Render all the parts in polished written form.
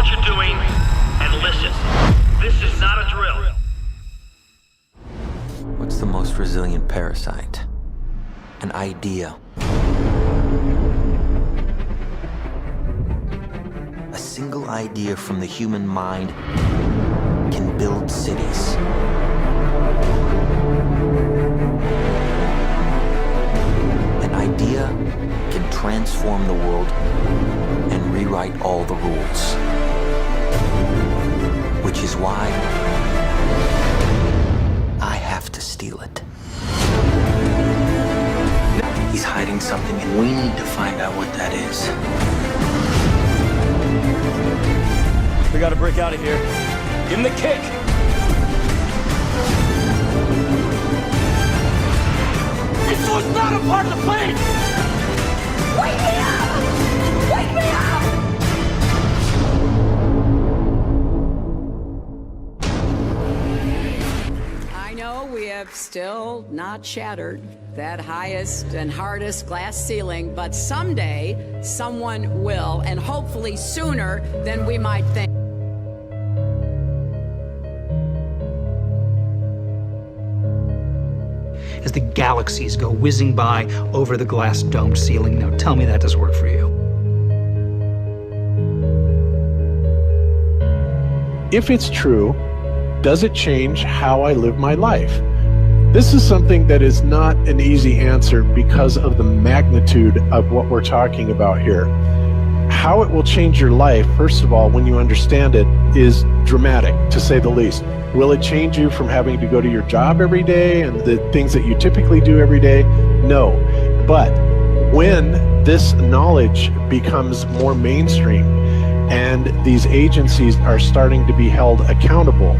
what you're doing and listen. This is not a drill. What's the most resilient parasite? An idea. A single idea from the human mind can build cities. An idea can transform the world and rewrite all the rules. Which is why I have to steal it. He's hiding something and we need to find out what that is. We gotta break out of here. Give him the kick! This was not a part of the plan! Wake me up! Wake me up! I know we have still not shattered that highest and hardest glass ceiling, but someday someone will, and hopefully sooner than we might think. As the galaxies go whizzing by over the glass domed ceiling. Now tell me that doesn't work for you. If it's true, does it change how I live my life? This is something that is not an easy answer because of the magnitude of what we're talking about here. How it will change your life, first of all, when you understand it, is dramatic, to say the least. Will it change you from having to go to your job every day and the things that you typically do every day? No. But when this knowledge becomes more mainstream and these agencies are starting to be held accountable,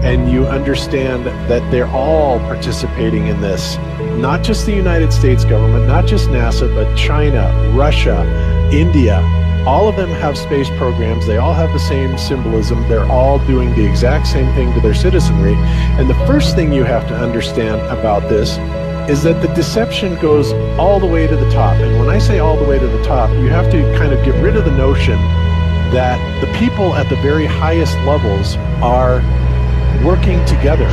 and you understand that they're all participating in this, not just the United States government, not just NASA, but China, Russia, India, all of them have space programs. They all have the same symbolism. They're all doing the exact same thing to their citizenry. And the first thing you have to understand about this is that the deception goes all the way to the top. And when I say all the way to the top, you have to kind of get rid of the notion that the people at the very highest levels are working together.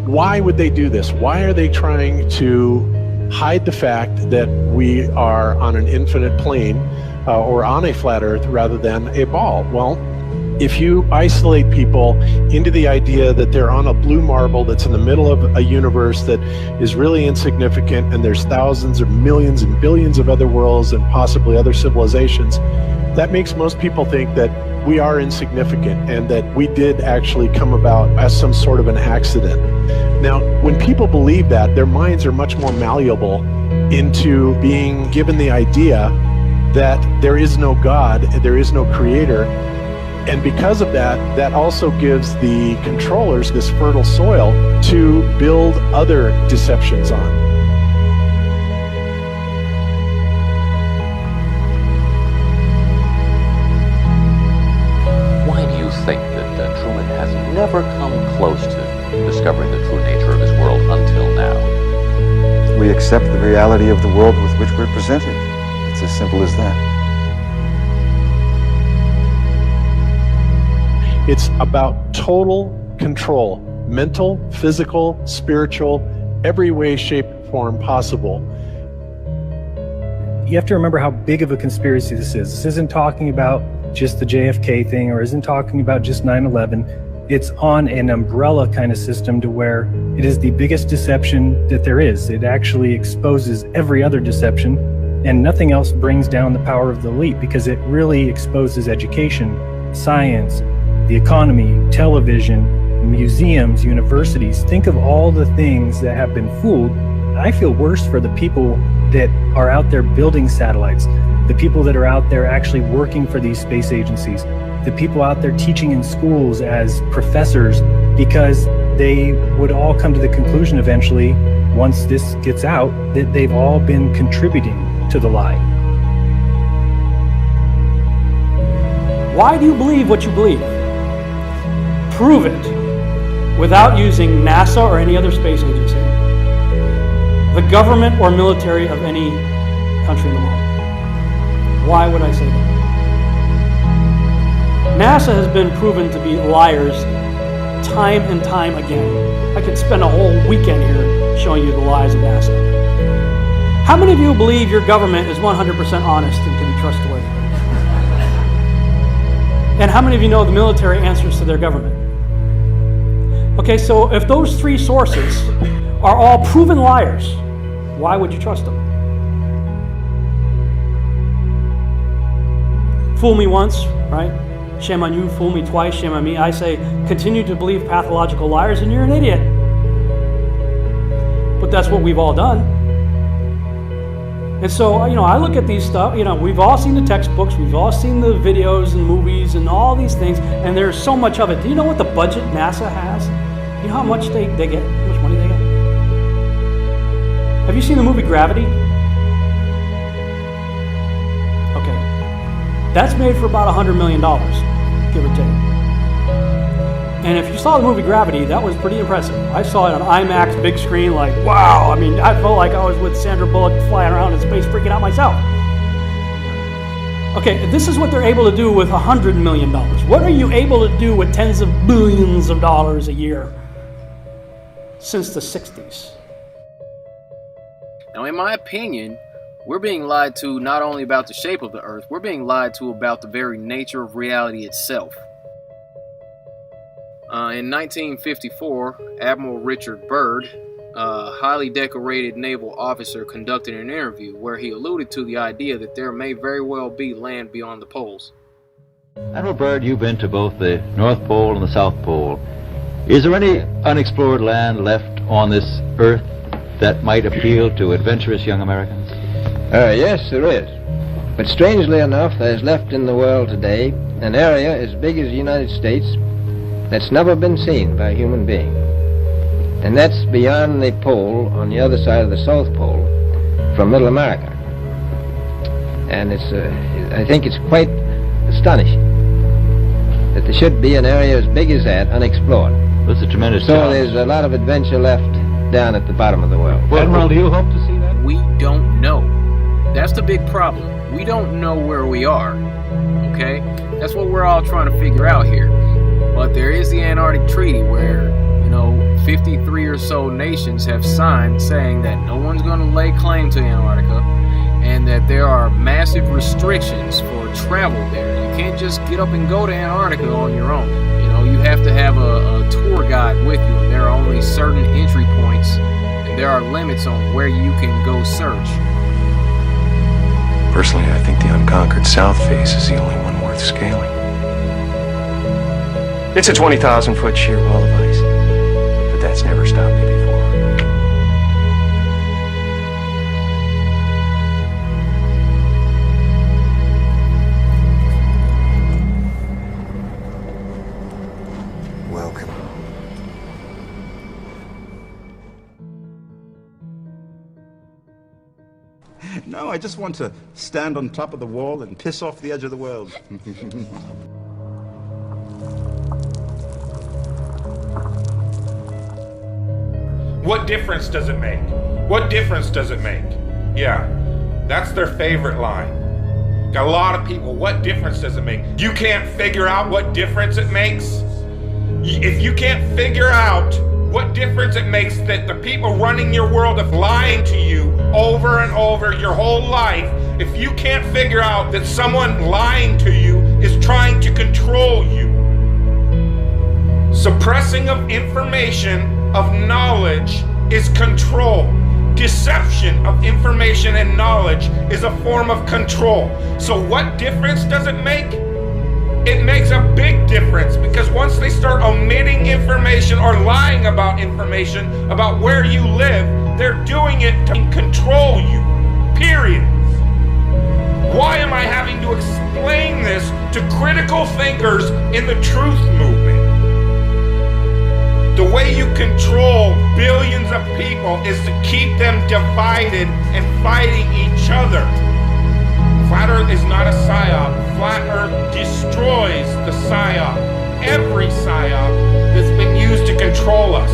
Why would they do this? Why are they trying to hide the fact that we are on an infinite plane or on a flat earth rather than a ball? Well, if you isolate people into the idea that they're on a blue marble that's in the middle of a universe that is really insignificant and there's thousands or millions and billions of other worlds and possibly other civilizations, that makes most people think that we are insignificant and that we did actually come about as some sort of an accident. Now, when people believe that, their minds are much more malleable into being given the idea that there is no God, there is no creator. And because of that, that also gives the controllers this fertile soil to build other deceptions on. Why do you think that Truman has never come close to discovering the true nature of his world until now? We accept the reality of the world with which we're presented. It's as simple as that. It's about total control, mental, physical, spiritual, every way, shape, form possible. You have to remember how big of a conspiracy this is. This isn't talking about just the JFK thing or isn't talking about just 9/11. It's on an umbrella kind of system to where it is the biggest deception that there is. It actually exposes every other deception, and nothing else brings down the power of the elite because it really exposes education, science, the economy, television, museums, universities. Think of all the things that have been fooled. I feel worse for the people that are out there building satellites, the people that are out there actually working for these space agencies, the people out there teaching in schools as professors, because they would all come to the conclusion eventually, once this gets out, that they've all been contributing to the lie. Why do you believe what you believe? Prove it without using NASA or any other space agency. the government or military of any country in the world. Why would I say that? NASA has been proven to be liars time and time again. I could spend a whole weekend here showing you the lies of NASA. How many of you believe your government is 100% honest and can be trustworthy? And how many of you know the military answers to their government? Okay, so if those three sources are all proven liars, why would you trust them? Fool me once, right? Shame on you. Fool me twice, shame on me. I say, continue to believe pathological liars and you're an idiot. But that's what we've all done. And so, I look at these stuff, we've all seen the textbooks, we've all seen the videos and movies and all these things, and there's so much of it. Do you know what the budget NASA has? You know how much they get? How much money they get? Have you seen the movie Gravity? Okay. That's made for about $100 million, give or take. And if you saw the movie Gravity, that was pretty impressive. I saw it on IMAX, big screen, like, wow. I mean, I felt like I was with Sandra Bullock flying around in space, freaking out myself. Okay, this is what they're able to do with $100 million. What are you able to do with tens of billions of dollars a year since the 60s? Now, in my opinion, we're being lied to not only about the shape of the Earth, we're being lied to about the very nature of reality itself. In 1954, Admiral Richard Byrd, a highly decorated naval officer, conducted an interview where he alluded to the idea that there may very well be land beyond the poles. Admiral Byrd, you've been to both the North Pole and the South Pole. Is there any unexplored land left on this Earth that might appeal to adventurous young Americans? Yes, there is. But strangely enough, there's left in the world today an area as big as the United States that's never been seen by a human being. And that's beyond the pole, on the other side of the South Pole, from Middle America. And I think it's quite astonishing that there should be an area as big as that unexplored. That's a tremendous So challenge. there's a lot of adventure left down at the bottom of the world. Admiral, do you hope to see that? We don't know. That's the big problem. We don't know where we are. Okay? That's what we're all trying to figure out here. But there is the Antarctic Treaty where, 53 or so nations have signed saying that no one's going to lay claim to Antarctica and that there are massive restrictions for travel there. You can't just get up and go to Antarctica on your own. You have to have a tour guide with you, and there are only certain entry points, and there are limits on where you can go search. Personally, I think the unconquered South Face is the only one worth scaling. It's a 20,000-foot sheer wall of ice, but that's never stopped me before. Welcome. No, I just want to stand on top of the wall and piss off the edge of the world. What difference does it make? What difference does it make? Yeah, that's their favorite line. Got a lot of people, what difference does it make? You can't figure out what difference it makes? If you can't figure out what difference it makes that the people running your world are lying to you over and over your whole life, if you can't figure out that someone lying to you is trying to control you, suppressing of information, of knowledge, is control. Deception of information and knowledge is a form of control. So what difference does it make? It makes a big difference, because once they start omitting information or lying about information about where you live, they're doing it to control you, period. Why am I having to explain this to critical thinkers in the truth movement? The way you control billions of people is to keep them divided and fighting each other. Flat Earth is not a psyop. Flat Earth destroys the psyop. Every psyop that's been used to control us.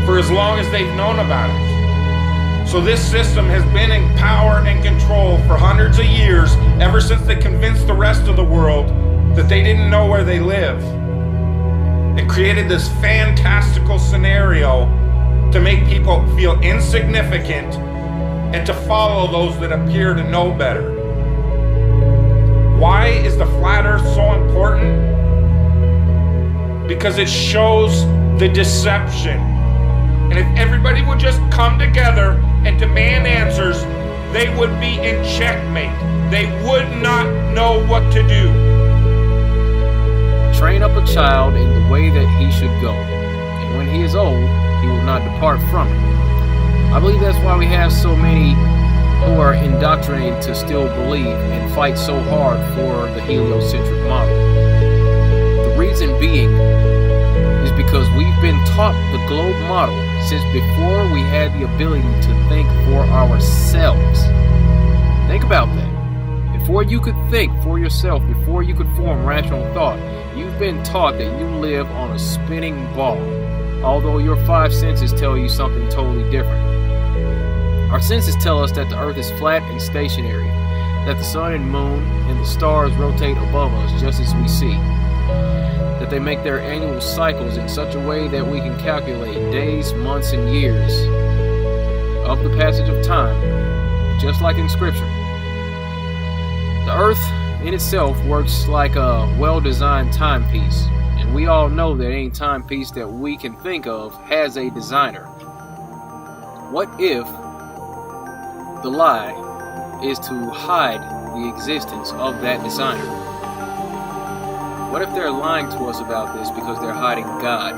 For as as long as they've known about it. So this system has been in power and control for hundreds of years, ever since they convinced the rest of the world that they didn't know where they live. It created this fantastical scenario to make people feel insignificant and to follow those that appear to know better. Why is the flat earth so important? Because it shows the deception. And if everybody would just come together and demand answers, they would be in checkmate. They would not know what to do. Train up a child in the way that he should go, and when he is old, he will not depart from it. I believe that's why we have so many who are indoctrinated to still believe and fight so hard for the heliocentric model. The reason being is because we've been taught the globe model since before we had the ability to think for ourselves. Think about that. Before you could think for yourself, before you could form rational thought, you've been taught that you live on a spinning ball, although your five senses tell you something totally different. Our senses tell us that the earth is flat and stationary, that the sun and moon and the stars rotate above us just as we see, that they make their annual cycles in such a way that we can calculate days, months, and years of the passage of time, just like in Scripture. The earth in itself works like a well-designed timepiece, and we all know that any timepiece that we can think of has a designer. What if the lie is to hide the existence of that designer? What if they're lying to us about this because they're hiding God?